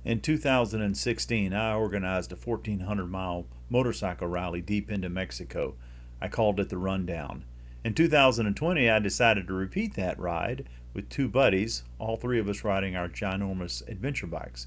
In 2016, I organized a 1,400-mile motorcycle rally deep into Mexico. I called it the Rundown. In 2020, I decided to repeat that ride with two buddies, all three of us riding our ginormous adventure bikes.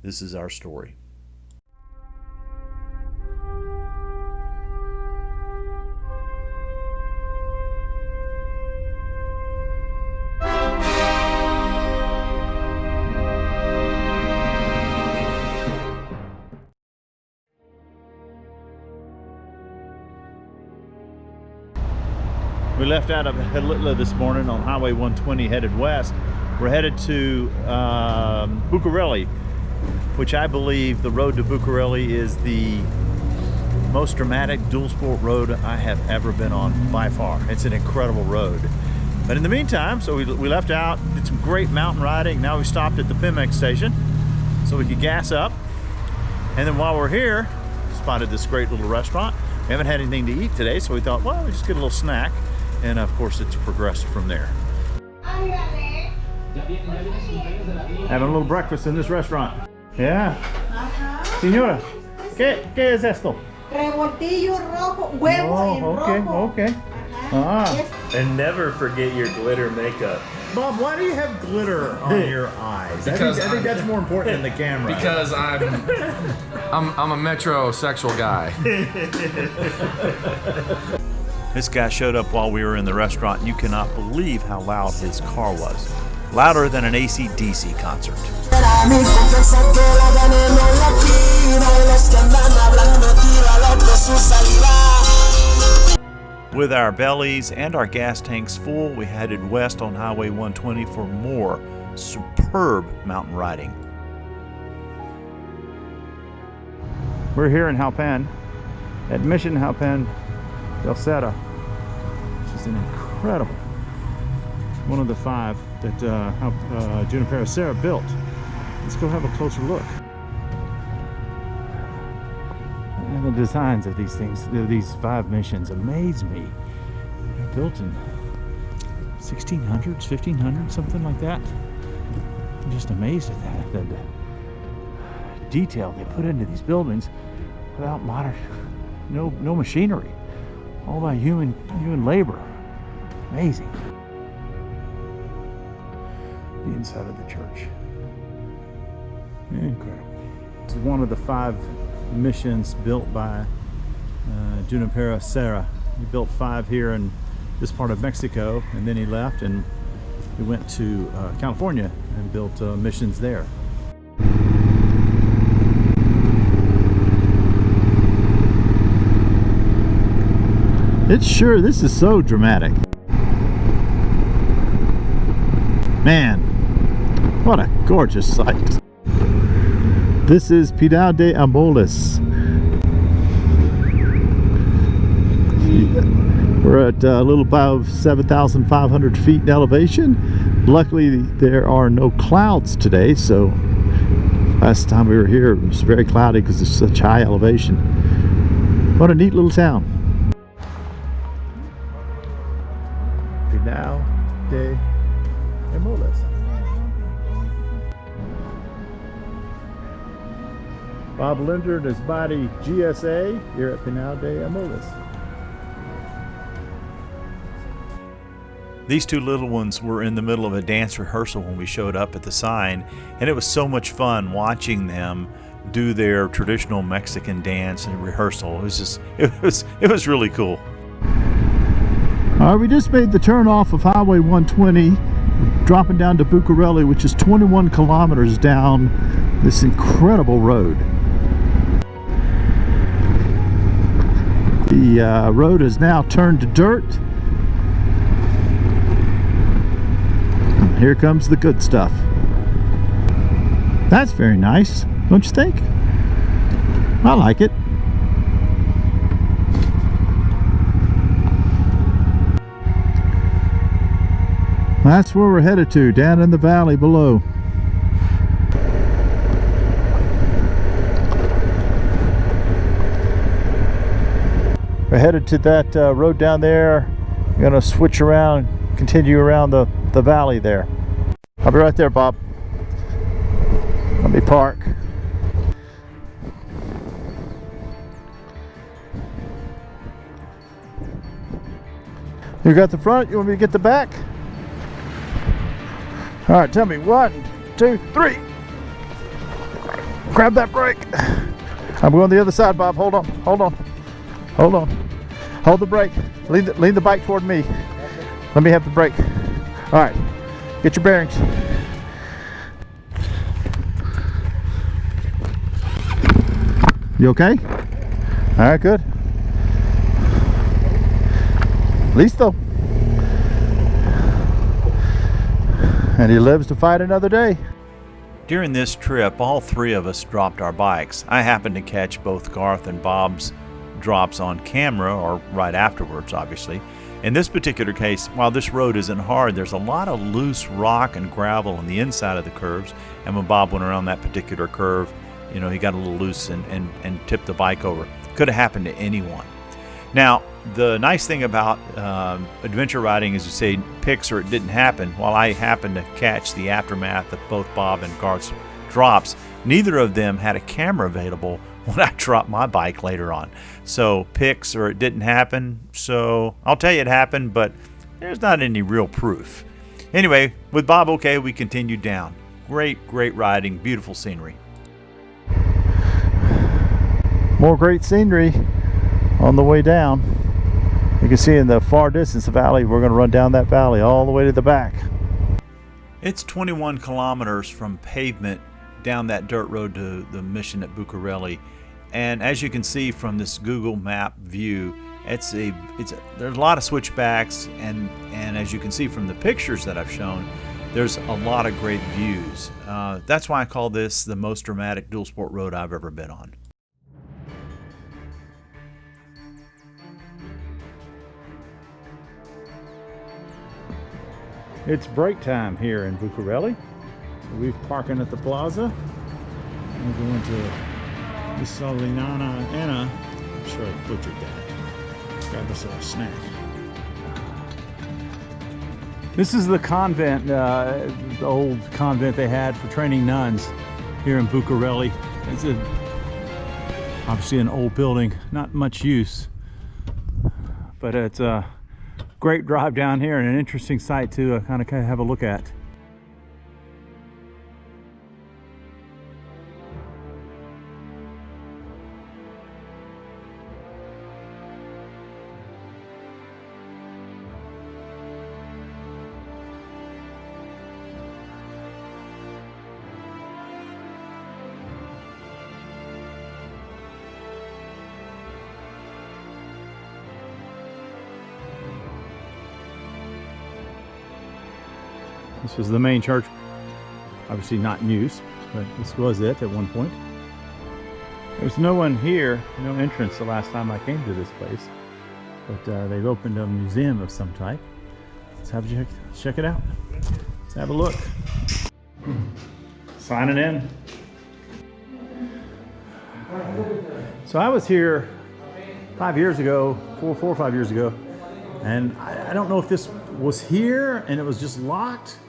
This is our story. We left out of Helitla this morning on Highway 120 headed west. We're headed to Bucareli, which I believe the road to Bucareli is the most dramatic dual sport road I have ever been on by far. It's an incredible road. But in the meantime, so we left out, did some great mountain riding. Now we stopped at the Pemex station so we could gas up. And then while we're here, spotted this great little restaurant. We haven't had anything to eat today, so we thought, well, we'll just get a little snack. And of course, it's progressed from there. Having a little breakfast in this restaurant. Yeah. Señora, ¿qué es esto? Revoltillo rojo, huevo en rojo. Okay. Ah. And never forget your glitter makeup. Bob, why do you have glitter on your eyes? I think that's more important than the camera. Because I'm a metrosexual guy. This guy showed up while we were in the restaurant, and you cannot believe how loud his car was. Louder than an AC/DC concert. With our bellies and our gas tanks full, we headed west on Highway 120 for more superb mountain riding. We're here in Jalpan, at Mission Jalpan del Cerro, which is an incredible, one of the 5 that Junipero Serra built. Let's go have a closer look. And the designs of these things, these 5 missions, amaze me. They're built in 1600s, 1500s, something like that. I'm just amazed at that, the detail they put into these buildings without modern, no machinery. All by human labor. Amazing. The inside of the church. Incredible. This is one of the 5 missions built by Junipero Serra. He built 5 here in this part of Mexico, and then he left and he went to California and built missions there. This is so dramatic. Man, what a gorgeous sight. This is Pinar de Amoles. We're at a little above 7,500 feet in elevation. Luckily, there are no clouds today, so last time we were here, it was very cloudy because it's such high elevation. What a neat little town. Pinar de Amoles. Bob Linder and his body GSA here at Pinar de Amoles. These two little ones were in the middle of a dance rehearsal when we showed up at the sign, and it was so much fun watching them do their traditional Mexican dance and rehearsal. It was really cool. All right, we just made the turn off of Highway 120, dropping down to Bucareli, which is 21 kilometers down this incredible road. The road is now turned to dirt. And here comes the good stuff. That's very nice, don't you think? I like it. That's where we're headed to, down in the valley below. We're headed to that road down there. We're gonna switch around, continue around the valley there. I'll be right there, Bob. Let me park. You got the front, you want me to get the back? All right, tell me 1, 2, 3. Grab that brake. I'm going the other side, Bob. Hold on, hold on, hold on. Hold the brake. Lean the bike toward me. Let me have the brake. All right, get your bearings. You okay? All right, good. Listo. And he lives to fight another day. During this trip, all three of us dropped our bikes. I happened to catch both Garth and Bob's drops on camera, or right afterwards, obviously. In this particular case, while this road isn't hard, there's a lot of loose rock and gravel on the inside of the curves, and when Bob went around that particular curve, you know, he got a little loose and tipped the bike over. Could have happened to anyone. Now, the nice thing about adventure riding is you say picks or it didn't happen. While I happened to catch the aftermath of both Bob and Garth's drops, neither of them had a camera available when I dropped my bike later on. So picks or it didn't happen. So I'll tell you it happened, but there's not any real proof. Anyway, with Bob okay, we continued down. Great riding, beautiful scenery. More great scenery on the way down. You can see in the far distance the valley. We're going to run down that valley all the way to the back. It's 21 kilometers from pavement down that dirt road to the Mission at Bucareli, and as you can see from this Google map view, there's a lot of switchbacks, and as you can see from the pictures that I've shown, there's a lot of great views. That's why I call this the most dramatic dual sport road I've ever been on. It's break time here in Bucareli. So we're parking at the plaza. We're going to Misiolinana Anna. I'm sure I butchered that. Grab us a snack. This is the convent, the old convent they had for training nuns here in Bucareli. It's obviously an old building, not much use, but it's a great drive down here and an interesting site to kind of have a look at. This was the main church, obviously not in use, but this was it at one point. There's no one here, no entrance the last time I came to this place, but they've opened a museum of some type. Let's check it out. Let's have a look. Signing in. So I was here 5 years ago, four or 5 years ago, and I don't know if this was here and it was just locked,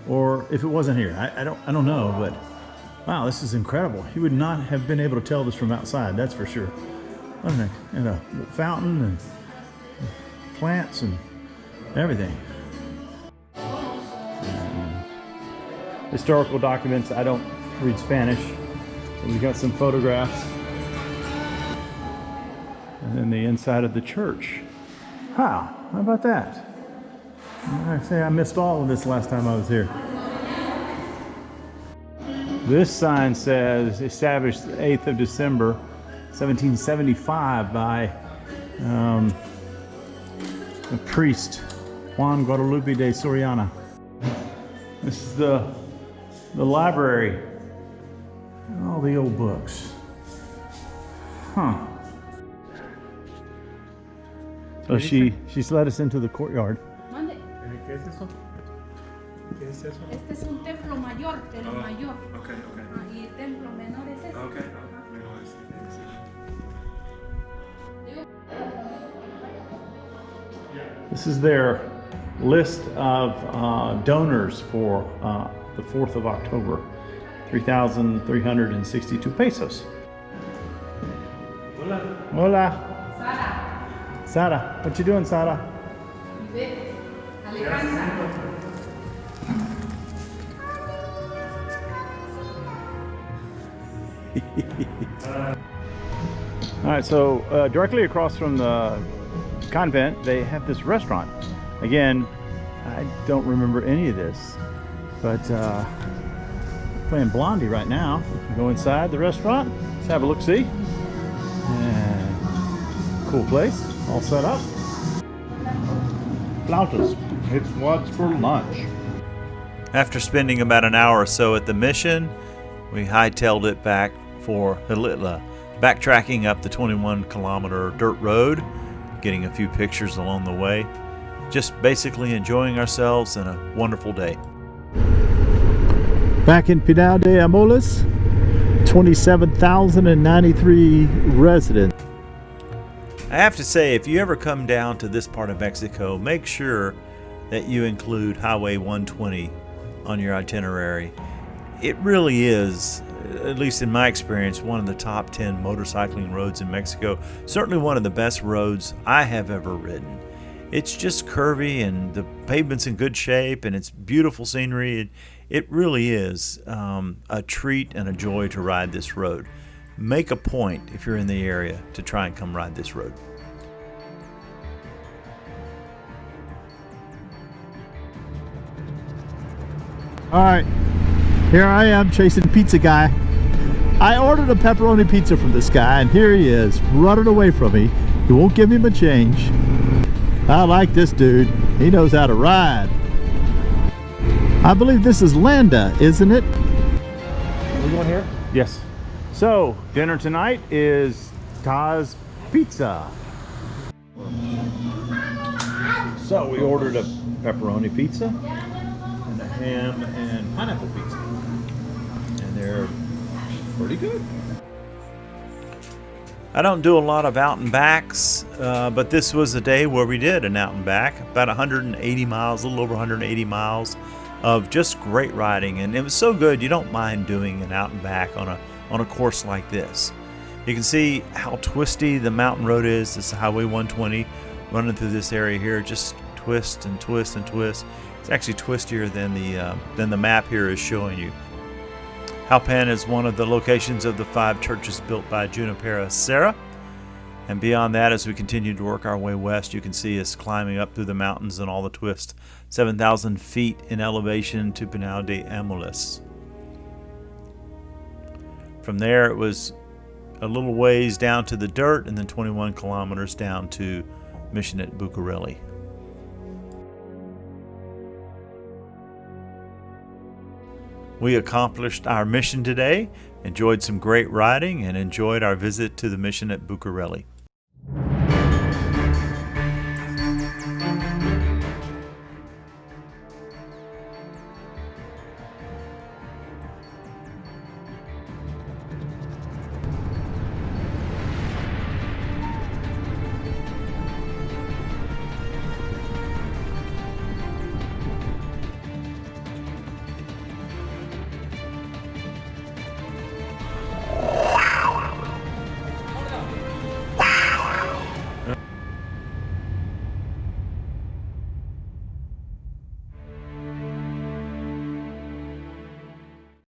or if it wasn't here. I don't know, but wow, this is incredible. You would not have been able to tell this from outside, that's for sure. And a fountain and plants and everything. And historical documents. I don't read Spanish. So we got some photographs. And then the inside of the church. Wow, how about that? I say I missed all of this last time I was here. This sign says established the 8th of December 1775 by a priest, Juan Guadalupe de Soriana. This is the library. All the old books. Huh. So she's led us into the courtyard. ¿Qué es eso? ¿Qué es eso? Este es un templo mayor, de lo mayor. Okay. Y el templo menor es este. Okay. This is their list of donors for the 4th of October. 3,362 pesos. Hola. Hola. Sara, what you doing, Sara? All right, so directly across from the convent, they have this restaurant. Again, I don't remember any of this, but playing Blondie right now. Go inside the restaurant, let's have a look-see. And cool place, all set up. Flautas, it's what's for lunch. After spending about an hour or so at the Mission, we hightailed it back for Hilitla, backtracking up the 21-kilometer dirt road, getting a few pictures along the way, just basically enjoying ourselves and a wonderful day. Back in Pinar de Amoles, 27,093 residents. I have to say, if you ever come down to this part of Mexico, make sure that you include Highway 120 on your itinerary. It really is, at least in my experience, one of the top 10 motorcycling roads in Mexico. Certainly one of the best roads I have ever ridden. It's just curvy and the pavement's in good shape and it's beautiful scenery. It really is a treat and a joy to ride this road. Make a point, if you're in the area, to try and come ride this road. All right, here I am chasing Pizza Guy. I ordered a pepperoni pizza from this guy, and here he is, running away from me. He won't give me my change. I like this dude. He knows how to ride. I believe this is Landa, isn't it? Are we going here? Yes. So, dinner tonight is Taz Pizza. So, we ordered a pepperoni pizza and a ham and pineapple pizza. And they're pretty good. I don't do a lot of out and backs, but this was a day where we did an out and back, about 180 miles, a little over 180 miles of just great riding. And it was so good, you don't mind doing an out and back on a course like this. You can see how twisty the mountain road is. This is Highway 120 running through this area here. Just twist and twist and twist. It's actually twistier than the map here is showing you. Jalpan is one of the locations of the 5 churches built by Junipero Serra. And beyond that, as we continue to work our way west, you can see us climbing up through the mountains and all the twists. 7,000 feet in elevation to Pinar de Amoles. From there, it was a little ways down to the dirt and then 21 kilometers down to Mission at Bucareli. We accomplished our mission today, enjoyed some great riding, and enjoyed our visit to the Mission at Bucareli.